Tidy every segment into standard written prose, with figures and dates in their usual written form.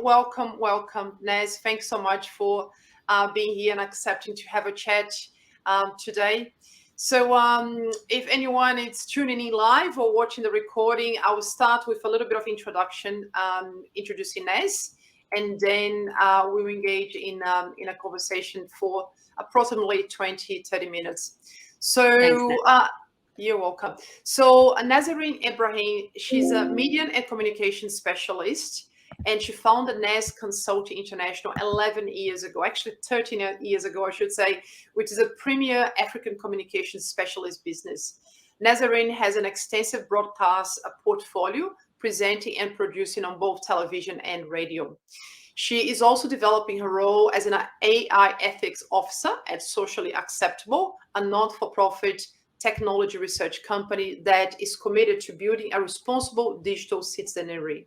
welcome, Naz. Thanks so much for being here and accepting to have a chat today. So if anyone is tuning in live or watching the recording, I will start with a little bit of introduction, introducing Naz, and then we will engage in a conversation for approximately 20-30 minutes. So Thanks, you're welcome. So Nazareen Ebrahim, she's a media and communication specialist, and she founded Naz Consulting International 11 years ago, actually 13 years ago, I should say, which is a premier African communication specialist business. Nazareen has an extensive broadcast portfolio, presenting and producing on both television and radio. She is also developing her role as an AI ethics officer at Socially Acceptable, a not-for-profit technology research company that is committed to building a responsible digital citizenry.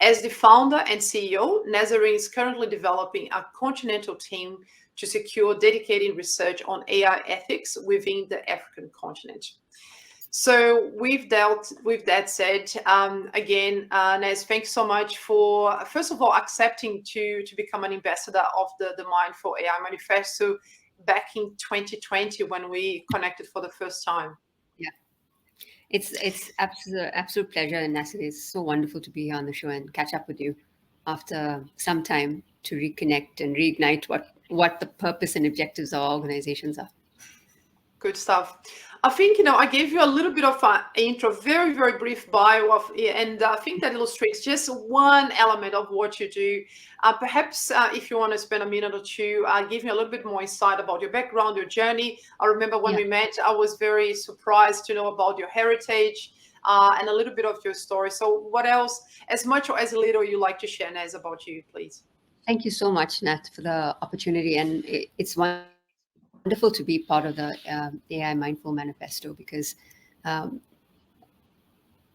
As the founder and CEO, Nazareen is currently developing a continental team to secure dedicated research on AI ethics within the African continent. So with that said, again, Naz, thanks so much for, first of all, accepting to become an ambassador of the Mindful AI Manifesto back in 2020 when we connected for the first time. Yeah, it's absolute pleasure, Nazareen. It's so wonderful to be here on the show and catch up with you after some time to reconnect and reignite what the purpose and objectives of our organizations are. Good stuff. I think, I gave you a little bit of an intro, very, very brief bio of, and I think that illustrates just one element of what you do. Perhaps if you want to spend a minute or two, give me a little bit more insight about your background, your journey. I remember when we met, I was very surprised to know about your heritage and a little bit of your story. So what else, as much or as little, you like to share, Naz, about you, please? Thank you so much, Nat, for the opportunity. And it's wonderful to be part of the AI Mindful Manifesto because no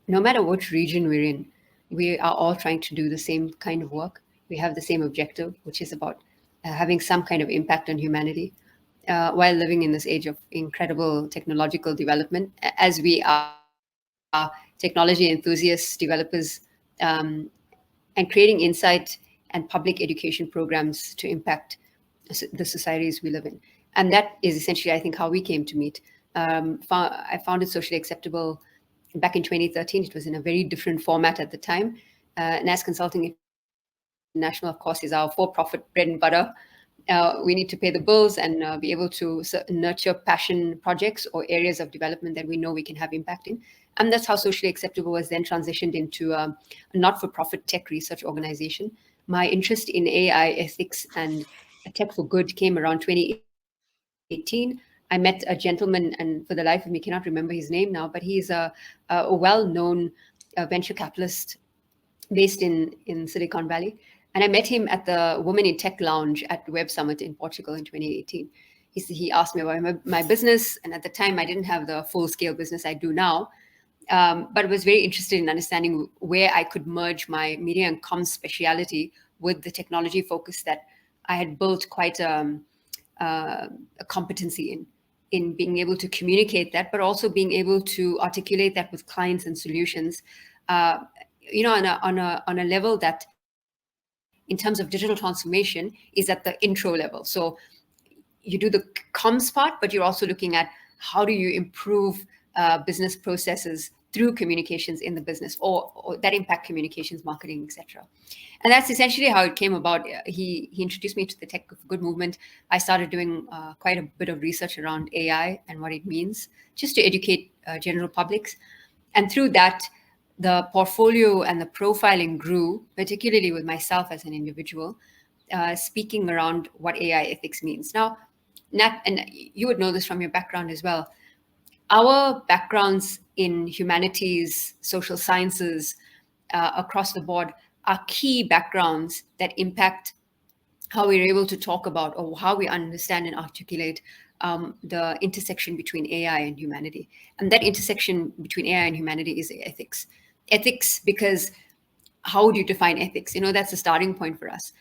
matter what region we're in, we are all trying to do the same kind of work. We have the same objective, which is about having some kind of impact on humanity while living in this age of incredible technological development, as we are technology enthusiasts, developers, and creating insight and public education programs to impact the societies we live in. And that is essentially, I think, how we came to meet. I founded Socially Acceptable back in 2013. It was in a very different format at the time. Naz Consulting International, of course, is our for-profit bread and butter. We need to pay the bills and be able to nurture passion projects or areas of development that we know we can have impact in. And that's how Socially Acceptable was then transitioned into a not-for-profit tech research organization. My interest in AI ethics and tech for good came around 2018. I met a gentleman, and for the life of me, cannot remember his name now, but he's a well-known venture capitalist based in Silicon Valley. And I met him at the Women in Tech Lounge at Web Summit in Portugal in 2018. He asked me about my business, and at the time, I didn't have the full-scale business I do now, but I was very interested in understanding where I could merge my media and comms speciality with the technology focus that I had built quite a competency in being able to communicate that, but also being able to articulate that with clients and solutions, on a level that, in terms of digital transformation, is at the intro level. So you do the comms part, but you're also looking at how do you improve business processes through communications in the business or that impact communications, marketing, etc. And that's essentially how it came about. He introduced me to the Tech for Good movement. I started doing quite a bit of research around AI and what it means, just to educate general publics. And through that, the portfolio and the profiling grew, particularly with myself as an individual, speaking around what AI ethics means. Now, Nat, and you would know this from your background as well, our backgrounds in humanities, social sciences, across the board are key backgrounds that impact how we're able to talk about or how we understand and articulate the intersection between AI and humanity. And that intersection between AI and humanity is ethics. Ethics, because how do you define ethics? That's a starting point for us.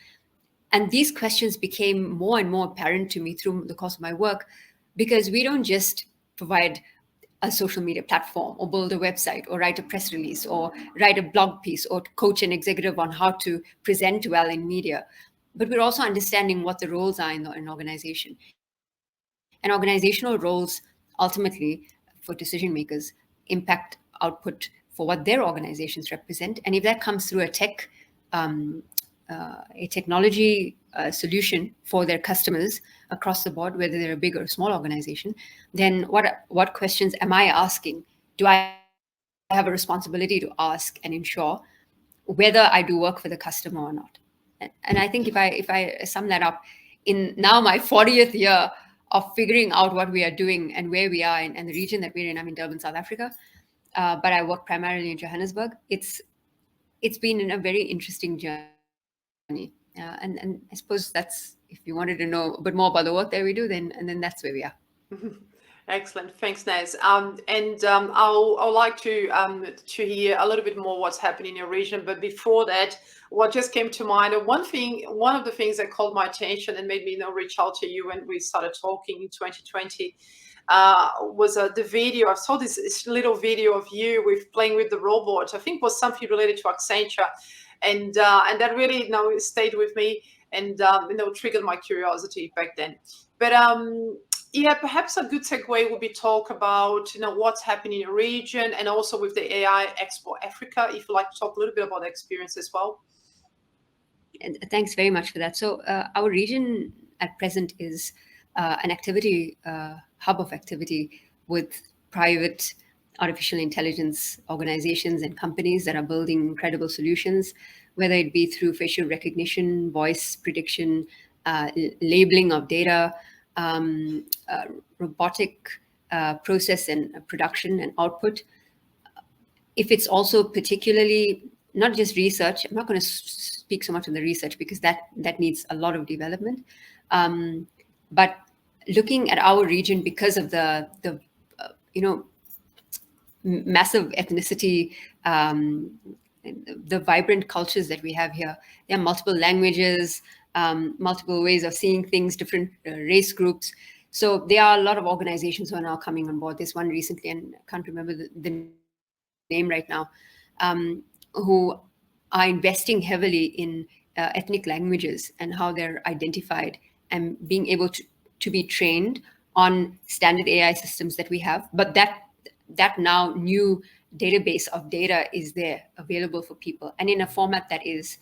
And these questions became more and more apparent to me through the course of my work, because we don't just provide a social media platform or build a website or write a press release or write a blog piece or coach an executive on how to present well in media. But we're also understanding what the roles are in an organization. And organizational roles ultimately for decision makers impact output for what their organizations represent. And if that comes through um, a technology solution for their customers across the board, whether they're a big or a small organization, then what questions am I asking? Do I have a responsibility to ask and ensure whether I do work for the customer or not? And I think if I sum that up, in now my 40th year of figuring out what we are doing and where we are and the region that we're in, I'm in Durban, South Africa, but I work primarily in Johannesburg. It's been a very interesting journey, and I suppose that's, if you wanted to know a bit more about the work that we do, then that's where we are. Excellent, thanks, Naz. I'll like to hear a little bit more what's happening in your region. But before that, what just came to mind, one of the things that called my attention and made me reach out to you when we started talking in 2020 was the video. I saw this little video of you with playing with the robot. I think it was something related to Accenture, and that really stayed with me and triggered my curiosity back then. But yeah, perhaps a good segue would be talk about what's happening in the region and also with the AI Expo Africa. If you'd like to talk a little bit about the experience as well. And thanks very much for that. So our region at present is an activity hub of activity with private artificial intelligence organizations and companies that are building incredible solutions, whether it be through facial recognition, voice prediction, labeling of data, robotic process and production and output. If it's also particularly not just research, I'm not going to speak so much on the research because that needs a lot of development. But looking at our region, because of the massive ethnicity, the vibrant cultures that we have here, there are multiple languages, multiple ways of seeing things, different race groups. So there are a lot of organizations who are now coming on board. There's one recently, and I can't remember the name right now, who are investing heavily in ethnic languages and how they're identified and being able to be trained on standard AI systems that we have. But that now new database of data is there available for people and in a format that is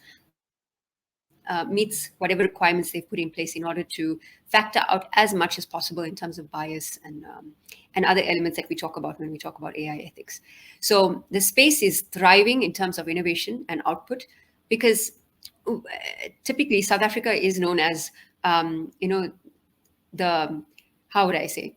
meets whatever requirements they've put in place in order to factor out as much as possible in terms of bias and other elements that we talk about when we talk about AI ethics. So the space is thriving in terms of innovation and output because typically South Africa is known as the, how would I say,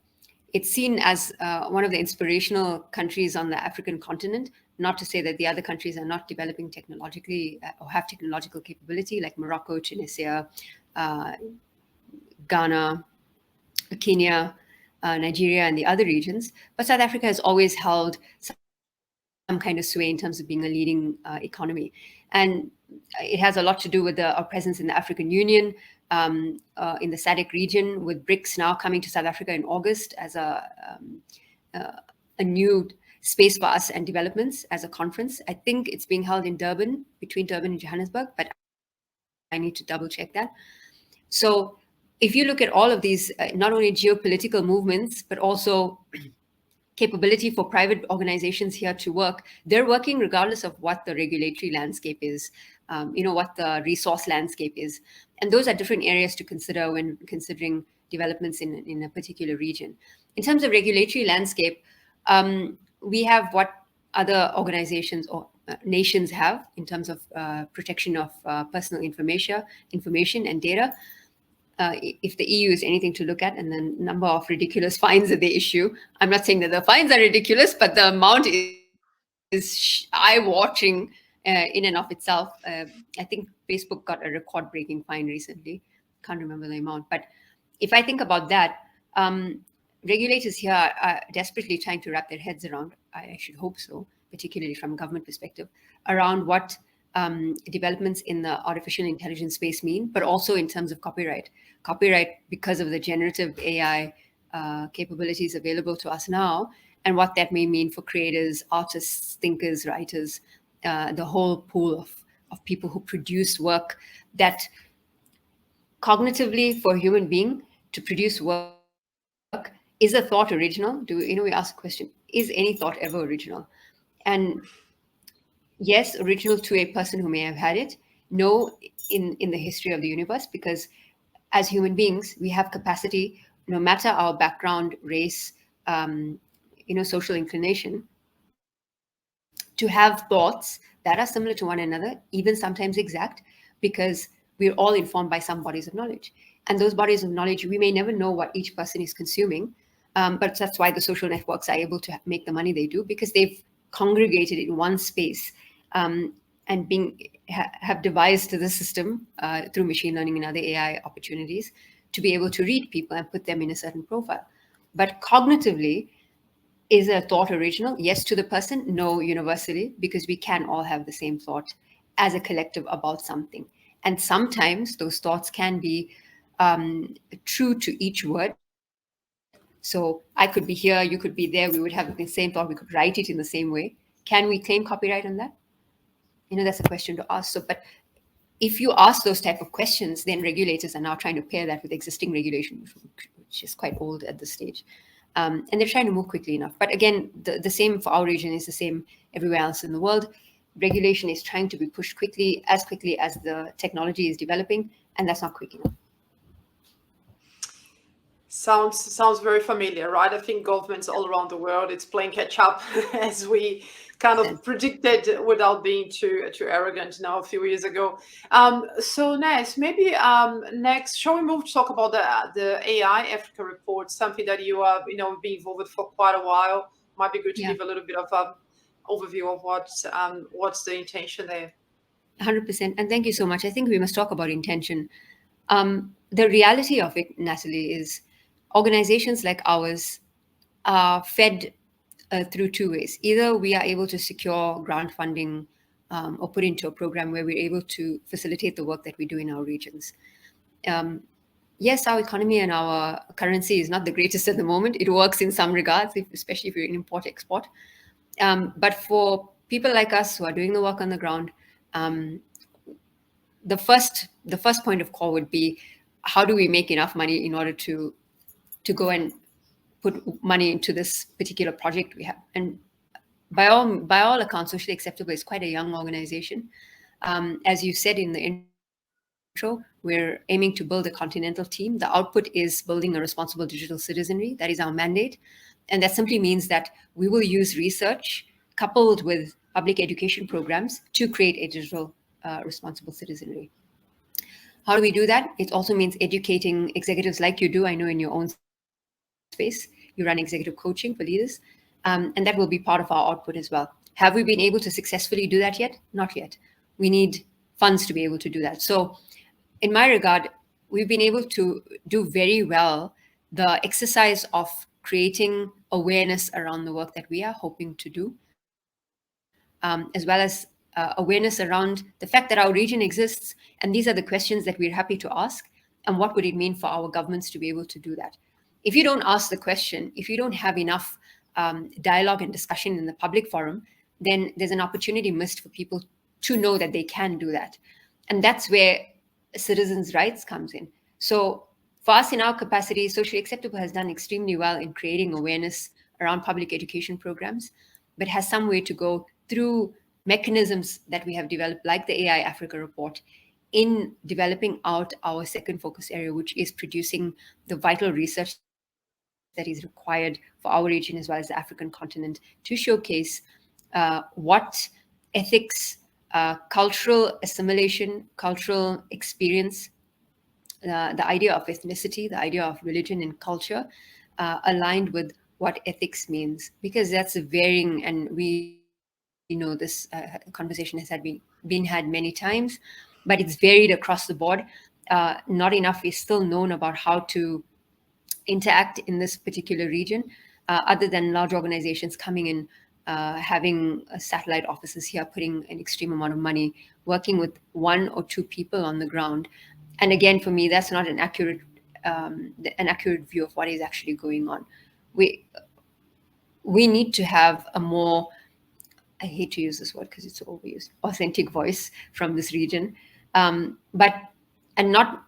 it's seen as one of the inspirational countries on the African continent. Not to say that the other countries are not developing technologically or have technological capability, like Morocco, Tunisia, Ghana, Kenya, Nigeria, and the other regions. But South Africa has always held some kind of sway in terms of being a leading economy. And it has a lot to do with our presence in the African Union, in the SADC region, with BRICS now coming to South Africa in August as a new space for us and developments as a conference. I think it's being held in Durban, between Durban and Johannesburg, but I need to double check that. So if you look at all of these, not only geopolitical movements, but also capability for private organizations here to work, they're working regardless of what the regulatory landscape is, what the resource landscape is. And those are different areas to consider when considering developments in a particular region. In terms of regulatory landscape, we have what other organizations or nations have in terms of protection of personal information and data. If the EU is anything to look at, and the number of ridiculous fines that they issue. I'm not saying that the fines are ridiculous, but the amount is eye-watching in and of itself. I think Facebook got a record-breaking fine recently. Can't remember the amount. But if I think about that, regulators here are desperately trying to wrap their heads around, I should hope so, particularly from a government perspective, around what developments in the artificial intelligence space mean, but also in terms of copyright. Copyright, because of the generative AI capabilities available to us now, and what that may mean for creators, artists, thinkers, writers, the whole pool of people who produce work that cognitively for a human being to produce work, is a thought original? We ask a question, is any thought ever original? And yes, original to a person who may have had it. No, in the history of the universe, because as human beings we have capacity, no matter our background, race, um, social inclination, to have thoughts that are similar to one another, even sometimes exact, because we're all informed by some bodies of knowledge. And those bodies of knowledge, we may never know what each person is consuming, but that's why the social networks are able to make the money they do, because they've congregated in one space, and have devised the system through machine learning and other AI opportunities to be able to read people and put them in a certain profile. But cognitively, is a thought original? Yes, to the person. No, universally, because we can all have the same thought as a collective about something. And sometimes those thoughts can be true to each word. So I could be here, you could be there, we would have the same thought, we could write it in the same way. Can we claim copyright on that? That's a question to ask. So, but if you ask those type of questions, then regulators are now trying to pair that with existing regulation, which is quite old at this stage. And they're trying to move quickly enough. But again, the same for our region is the same everywhere else in the world. Regulation is trying to be pushed quickly as the technology is developing, and that's not quick enough. Sounds very familiar, right? I think governments all around the world, it's playing catch up as we kind of predicted without being too arrogant now a few years ago. So Nes, maybe next, shall we move to talk about the AI Africa report, something that you are being involved with for quite a while. Might be good to Yeah, give a little bit of overview of what's the intention there. 100%. And thank you so much. I think we must talk about intention. The reality of it, Natalie, is organizations like ours are fed through two ways. Either we are able to secure grant funding, or put into a program where we're able to facilitate the work that we do in our regions. Um, yes, our economy and our currency is not the greatest at the moment. It works in some regards, especially if you're in import export. But for people like us who are doing the work on the ground, um, the first point of call would be, how do we make enough money in order to go and put money into this particular project we have? And by all accounts, Socially Acceptable is quite a young organization. As you said in the intro, we're aiming to build a continental team. The output is building a responsible digital citizenry. That is our mandate. And that simply means that we will use research coupled with public education programs to create a digital responsible citizenry. How do we do that? It also means educating executives like you do. I know in your own space, you run executive coaching for leaders, and that will be part of our output as well. Have we been able to successfully do that yet? Not yet. We need funds to be able to do that. So, in my regard, we've been able to do very well the exercise of creating awareness around the work that we are hoping to do, as well as awareness around the fact that our region exists. And these are the questions that we're happy to ask. And what would it mean for our governments to be able to do that? If you don't ask the question, if you don't have enough dialogue and discussion in the public forum, then there's an opportunity missed for people to know that they can do that. And that's where citizens' rights comes in. So for us in our capacity, Socially Acceptable has done extremely well in creating awareness around public education programs, but has some way to go through mechanisms that we have developed, like the AI Africa report, in developing out our second focus area, which is producing the vital research that is required for our region as well as the African continent to showcase what ethics, cultural assimilation, cultural experience, the idea of ethnicity, the idea of religion and culture, aligned with what ethics means, because that's a varying, and we know this conversation has been had many times, but it's varied across the board. Not enough is still known about how to interact in this particular region, other than large organizations coming in, having satellite offices here, putting an extreme amount of money, working with one or two people on the ground. And again, for me, that's not an accurate view of what is actually going on. We we need to have a more, I hate to use this word because it's so overused, authentic voice from this region, but and not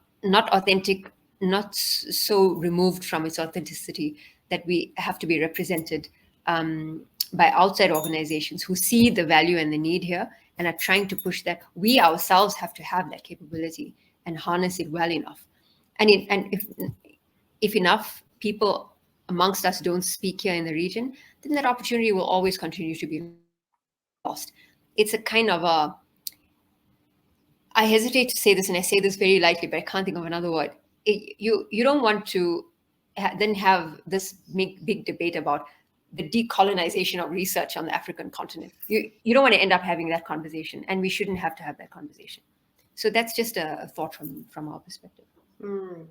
authentic, not so removed from its authenticity that we have to be represented by outside organizations who see the value and the need here and are trying to push that. We ourselves have to have that capability and harness it well enough. And if enough people amongst us don't speak here in the region, then that opportunity will always continue to be lost. It's a kind of a, I hesitate to say this, and I say this very lightly, but I can't think of another word. You don't want to then have this big debate about the decolonization of research on the African continent. You don't want to end up having that conversation, and we shouldn't have to have that conversation. So that's just a thought from our perspective. Mm.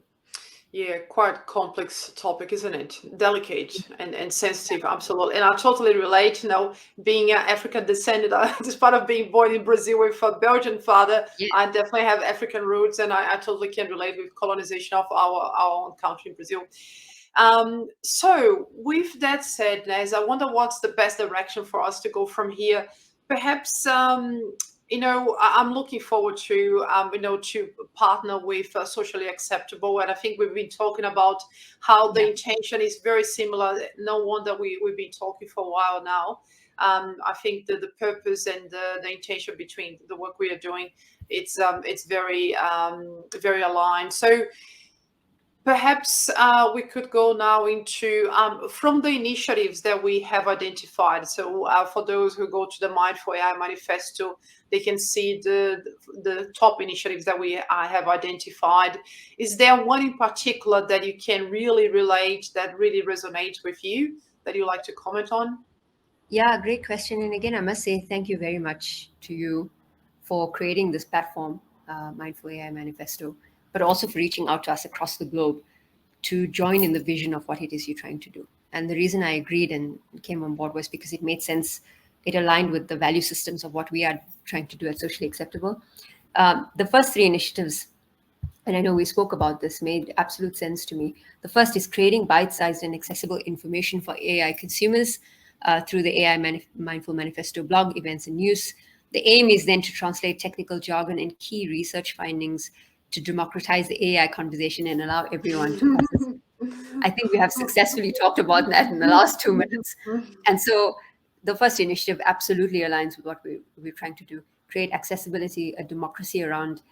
Yeah, quite complex topic, isn't it? Delicate and sensitive, absolutely. And I totally relate, being African descendant, despite of being born in Brazil with a Belgian father, Yeah. I definitely have African roots, and I totally can relate with colonization of our own country in Brazil. So with that said, Naz, I wonder what's the best direction for us to go from here. Perhaps I'm looking forward to to partner with socially acceptable, and I think we've been talking about how the Yeah. intention is very similar. No wonder we've been talking for a while now. I think that the purpose and the intention between the work we are doing, it's very very aligned. So perhaps we could go now into from the initiatives that we have identified. So for those who go to the Mindful AI Manifesto, they can see the top initiatives that I have identified. Is there one in particular that you can really relate, that really resonates with you, that you like to comment on? Yeah, great question. And again, I must say thank you very much to you for creating this platform, Mindful AI Manifesto, but also for reaching out to us across the globe to join in the vision of what it is you're trying to do. And the reason I agreed and came on board was because it made sense. It aligned with the value systems of what we are trying to do at Socially Acceptable. The first three initiatives, and I know we spoke about this, made absolute sense to me. The first is creating bite-sized and accessible information for AI consumers through the Mindful Manifesto blog, events, and news. The aim is then to translate technical jargon and key research findings to democratize the AI conversation and allow everyone to access it. I think we have successfully talked about that in the last 2 minutes. And so the first initiative absolutely aligns with what we're trying to do: create accessibility, a democracy around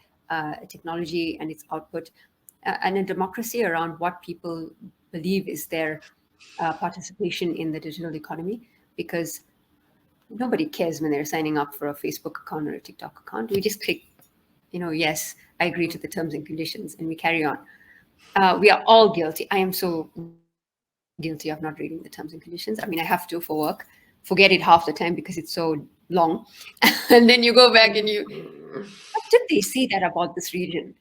technology and its output, and a democracy around what people believe is their participation in the digital economy. Because nobody cares when they're signing up for a Facebook account or a TikTok account. We just click, yes, I agree to the terms and conditions, and we carry on. We are all guilty. I am so guilty of not reading the terms and conditions. I mean, I have to for work, forget it half the time because it's so long. And then you go back and what did they say that about this region?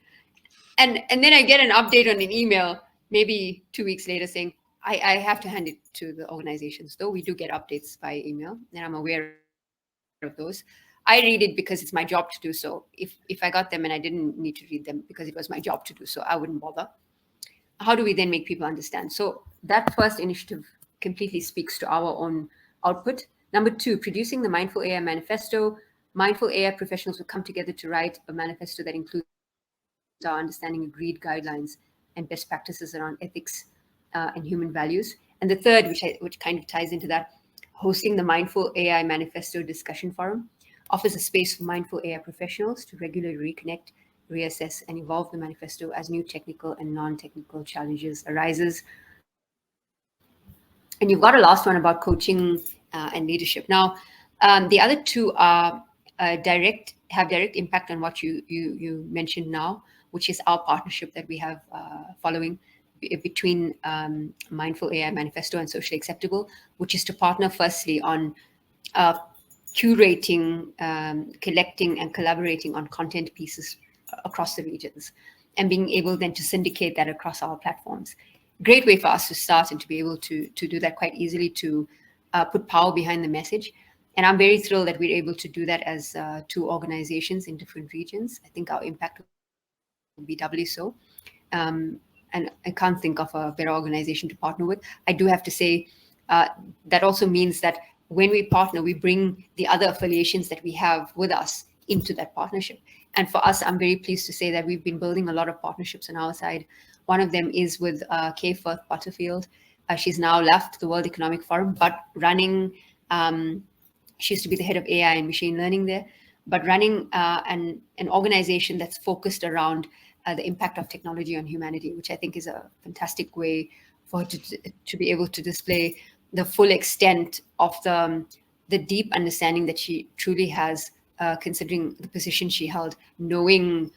And then I get an update on an email maybe 2 weeks later saying, I have to hand it to the organizations, though we do get updates by email, and I'm aware of those. I read it because it's my job to do so. If I got them and I didn't need to read them because it was my job to do so, I wouldn't bother. How do we then make people understand? So that first initiative completely speaks to our own output. Number two, producing the Mindful AI Manifesto. Mindful AI professionals will come together to write a manifesto that includes our understanding, agreed guidelines, and best practices around ethics and human values. And the third, which kind of ties into that, hosting the Mindful AI Manifesto discussion forum offers a space for mindful AI professionals to regularly reconnect, reassess, and evolve the manifesto as new technical and non-technical challenges arises. And you've got a last one about coaching and leadership. Now, the other two are have direct impact on what you mentioned now, which is our partnership that we have following between Mindful AI Manifesto and Socially Acceptable, which is to partner firstly on uh, curating, collecting, and collaborating on content pieces across the regions, and being able then to syndicate that across our platforms. Great way for us to start and to be able to do that quite easily, to put power behind the message. And I'm very thrilled that we're able to do that as two organizations in different regions. I think our impact will be doubly so. Um, and I can't think of a better organization to partner with. I do have to say, Uh, that also means that when we partner, we bring the other affiliations that we have with us into that partnership. And for us, I'm very pleased to say that we've been building a lot of partnerships on our side. One of them is with Kay Firth Butterfield. She's now left the World Economic Forum, but running, she used to be the head of AI and machine learning there, but running an organization that's focused around the impact of technology on humanity, which I think is a fantastic way for her to be able to display the full extent of the deep understanding that she truly has, considering the position she held, knowing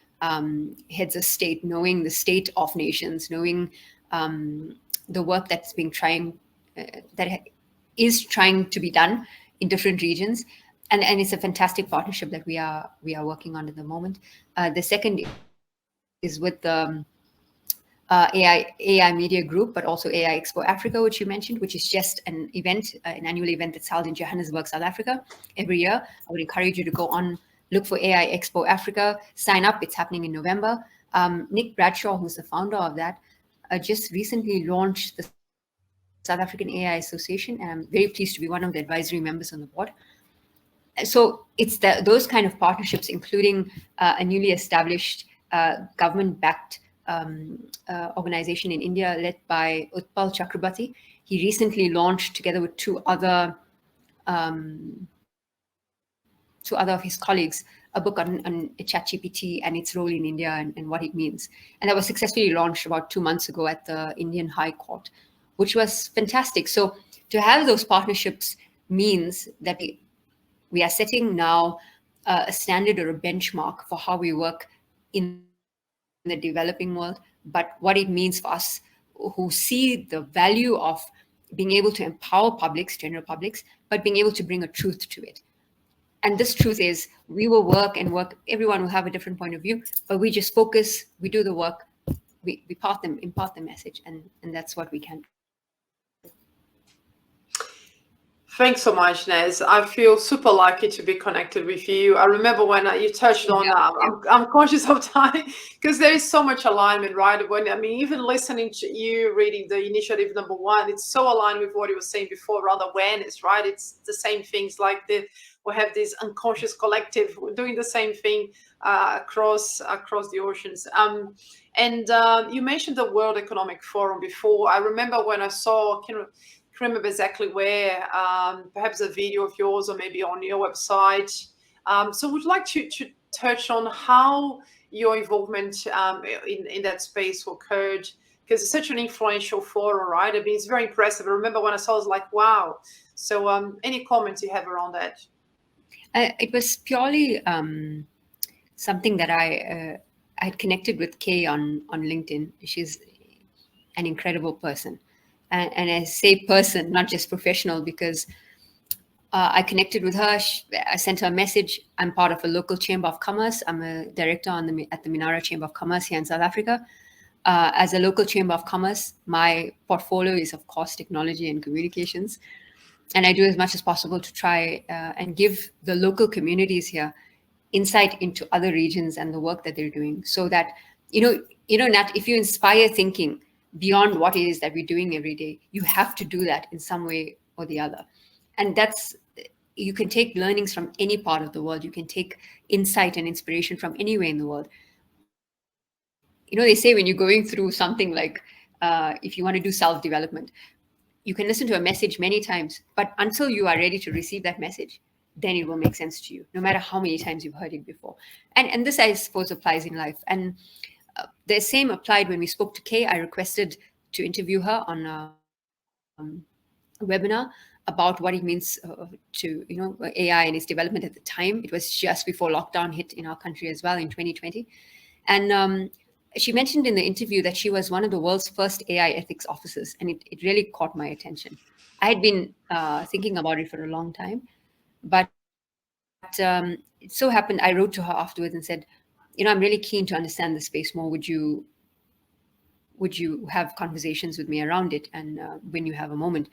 heads of state, knowing the state of nations, knowing the work that's being trying that is trying to be done in different regions. And it's a fantastic partnership that we are working on at the moment. The second is with the AI Media Group, but also AI Expo Africa, which you mentioned, which is just an event, an annual event that's held in Johannesburg, South Africa, every year. I would encourage you to go on, look for AI Expo Africa, sign up. It's happening in November. Nick Bradshaw, who's the founder of that, just recently launched the South African AI Association, and I'm very pleased to be one of the advisory members on the board. So it's those kind of partnerships, including a newly established government-backed organization in India led by Utpal Chakrabarti. He recently launched, together with two other of his colleagues, a book on ChatGPT and its role in India and what it means. And that was successfully launched about 2 months ago at the Indian High Court, which was fantastic. So to have those partnerships means that we are setting now a standard or a benchmark for how we work in the developing world, but what it means for us who see the value of being able to empower publics, general publics, but being able to bring a truth to it. And this truth is we will work and work, everyone will have a different point of view, but we just focus, we do the work, we impart the message, and that's what we can do. Thanks so much, Nez. I feel super lucky to be connected with you. I remember when you touched on, Yeah. I'm conscious of time because there is so much alignment, right? When I mean, even listening to you reading the initiative number one, it's so aligned with what you were saying before around awareness, right? It's the same things like we have this unconscious collective doing the same thing across the oceans. And you mentioned the World Economic Forum before. I remember when I saw can't remember exactly where, perhaps a video of yours or maybe on your website. So would like to touch on how your involvement in that space occurred, because it's such an influential forum, right? I mean, it's very impressive. I remember when I saw it, I was like, wow. So any comments you have around that? It was purely something that I had connected with Kay on LinkedIn. She's an incredible person, and I say person, not just professional, because I connected with her. I sent her a message. I'm part of a local chamber of commerce. I'm a director at the Minara Chamber of Commerce here in South Africa. As a local chamber of commerce, my portfolio is, of course, technology and communications, and I do as much as possible to try and give the local communities here insight into other regions and the work that they're doing, so that Nat, if you inspire thinking beyond what it is that we're doing every day, you have to do that in some way or the other. And that's, you can take learnings from any part of the world, you can take insight and inspiration from anywhere in the world. They say when you're going through something like, if you want to do self-development, you can listen to a message many times, but until you are ready to receive that message, then it will make sense to you, no matter how many times you've heard it before. And this, I suppose, applies in life. And the same applied when we spoke to Kay. I requested to interview her on a webinar about what it means AI and its development at the time. It was just before lockdown hit in our country as well in 2020. And she mentioned in the interview that she was one of the world's first AI ethics officers, and it really caught my attention. I had been thinking about it for a long time, but it so happened I wrote to her afterwards and said, I'm really keen to understand the space more. Would you have conversations with me around it, and when you have a moment?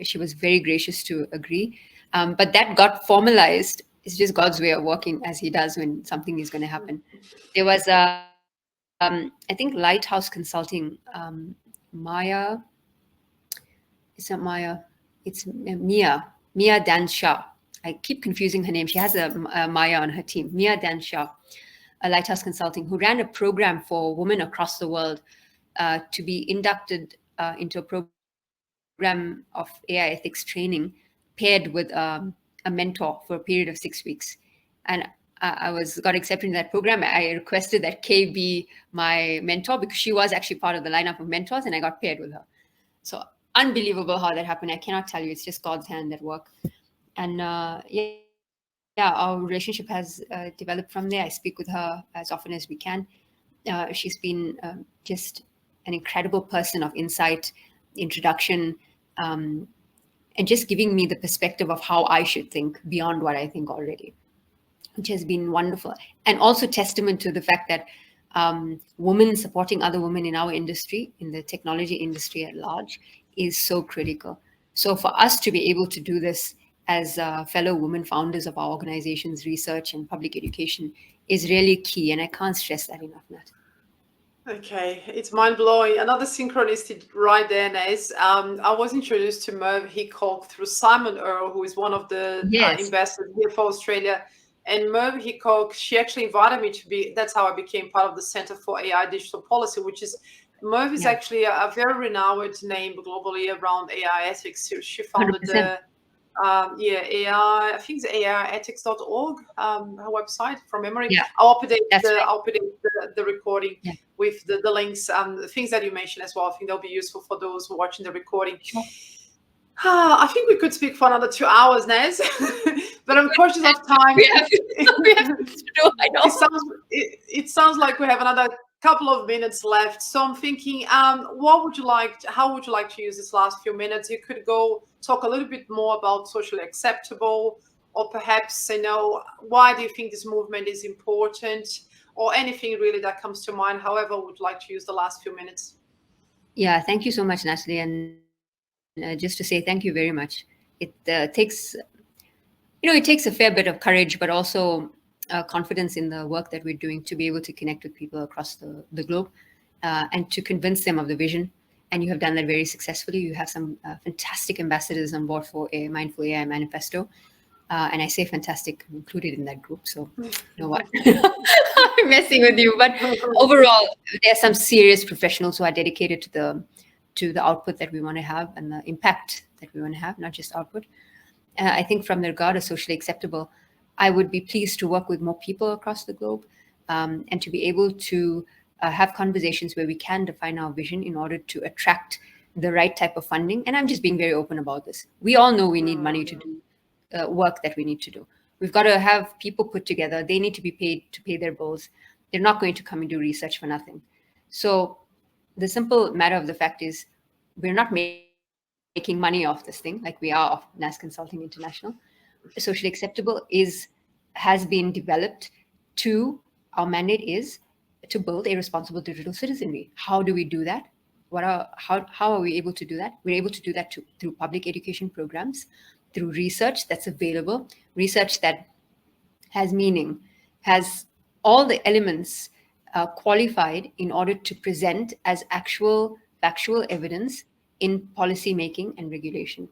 She was very gracious to agree. But that got formalized. It's just God's way of working, as He does when something is going to happen. There was, I think, Lighthouse Consulting, Maya. It's not Maya. It's Mia Dan Shah. I keep confusing her name. She has a Maya on her team. Mia Dan Shah, a Lighthouse Consulting, who ran a program for women across the world to be inducted into a program of AI ethics training, paired with a mentor for a period of 6 weeks. And I got accepted in that program. I requested that Kay be my mentor because she was actually part of the lineup of mentors, and I got paired with her. So unbelievable how that happened. I cannot tell you. It's just God's hand at work. And yeah, our relationship has developed from there. I speak with her as often as we can. She's been just an incredible person of insight, introduction, um, and just giving me the perspective of how I should think beyond what I think already, which has been wonderful. And also testament to the fact that women supporting other women in our industry, in the technology industry at large, is so critical. So for us to be able to do this as fellow women founders of our organizations, research and public education is really key. And I can't stress that enough, Nat. Okay, it's mind blowing. Another synchronicity right there, Naz. I was introduced to Merv Hickok through Simon Earl, who is one of the Yes, investors here for Australia. And Merv Hickok, she actually invited me to be, that's how I became part of the Center for AI Digital Policy, which is, Merv is yeah, actually a very renowned name globally around AI ethics. She founded 100%. the yeah, AI, I think it's aiethics.org, her website from memory. Yeah, I'll update that's right. the recording Yeah, with the links, the things that you mentioned as well. I think they'll be useful for those who are watching the recording. sure. I think we could speak for another 2 hours, Naz, but I'm cautious of time. We have, we have things to do, I It know. sounds it sounds like we have another couple of minutes left. So I'm thinking, how would you like to use this last few minutes? You could go talk a little bit more about socially acceptable, or perhaps, why do you think this movement is important, or anything really that comes to mind. However, would like to use the last few minutes. Yeah, thank you so much, Natalie. And just to say thank you very much. It takes a fair bit of courage, but also confidence in the work that we're doing to be able to connect with people across the globe and to convince them of the vision. And you have done that very successfully. You have some fantastic ambassadors on board for a Mindful AI Manifesto. And I say fantastic, I'm included in that group. So, you know what? I'm messing with you. But overall, there are some serious professionals who are dedicated to the output that we want to have and the impact that we want to have, not just output. I think from the regard of socially acceptable, I would be pleased to work with more people across the globe and to be able to have conversations where we can define our vision in order to attract the right type of funding. And I'm just being very open about this. We all know we need money to do work that we need to do. We've got to have people put together. They need to be paid to pay their bills. They're not going to come and do research for nothing. So the simple matter of the fact is we're not making money off this thing like we are of NAS Consulting International. Socially acceptable has been developed to our mandate is to build a responsible digital citizenry. How do we do that? How are we able to do that? We're able to do that through public education programs, through research that's available, research that has meaning, has all the elements qualified in order to present as actual factual evidence in policy making and regulation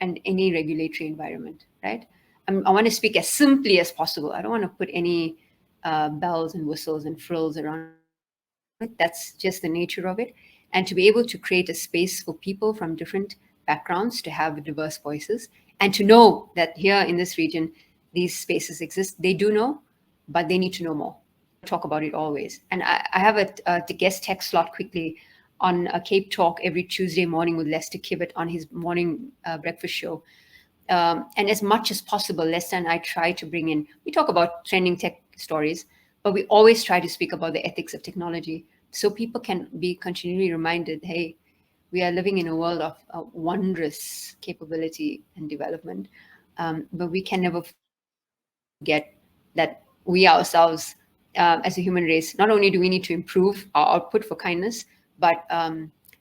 and any regulatory environment, right? I want to speak as simply as possible. I don't want to put any bells and whistles and frills around it. That's just the nature of it. And to be able to create a space for people from different backgrounds to have diverse voices and to know that here in this region, these spaces exist. They do know, but they need to know more. We want to talk about it always. And I have the guest text slot quickly on a Cape Talk every Tuesday morning with Lester Kibbett on his morning breakfast show. And as much as possible, Lester and I try to bring in, we talk about trending tech stories, but we always try to speak about the ethics of technology so people can be continually reminded, hey, we are living in a world of wondrous capability and development. But we can never forget that we ourselves, as a human race, not only do we need to improve our output for kindness, but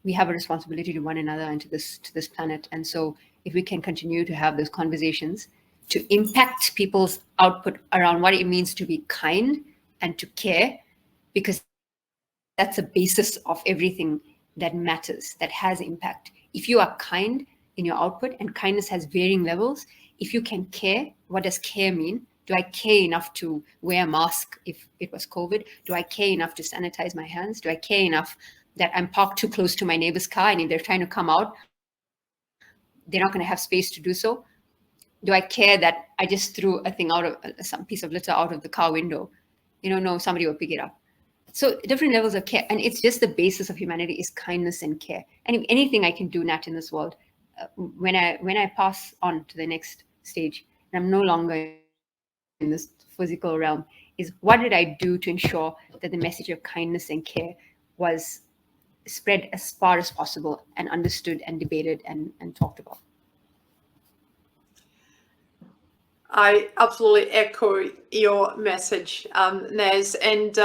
we have a responsibility to one another and to this planet. And so, if we can continue to have those conversations to impact people's output around what it means to be kind and to care, because that's a basis of everything that matters, that has impact. If you are kind, in your output, and kindness has varying levels. If you can care, what does care mean? Do I care enough to wear a mask if it was COVID? Do I care enough to sanitize my hands? Do I care enough that I'm parked too close to my neighbor's car, and if they're trying to come out, they're not going to have space to do so? Do I care that I just threw a thing out of some piece of litter out of the car window? No, somebody will pick it up. So different levels of care, and it's just the basis of humanity is kindness and care. And if anything I can do, Nat, in this world, when I pass on to the next stage, and I'm no longer in this physical realm, is what did I do to ensure that the message of kindness and care was spread as far as possible and understood and debated and talked about. I absolutely echo your message, Nez, and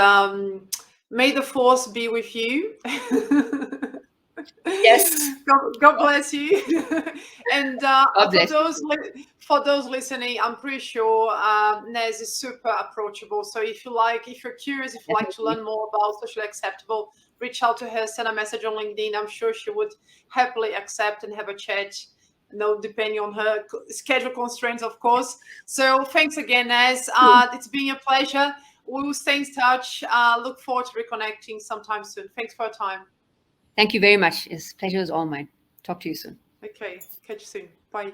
may the force be with you. Yes. God bless you. And God for bless you. those listening, I'm pretty sure Nez is super approachable. So if you're curious, if you like to Definitely. learn more about socially acceptable, reach out to her, send a message on LinkedIn. I'm sure she would happily accept and have a chat. No, depending on her schedule constraints, of course. So thanks again, Nez. It's been a pleasure. We will stay in touch. Look forward to reconnecting sometime soon. Thanks for your time. Thank you very much. Pleasure is all mine. Talk to you soon. Okay, catch you soon. Bye.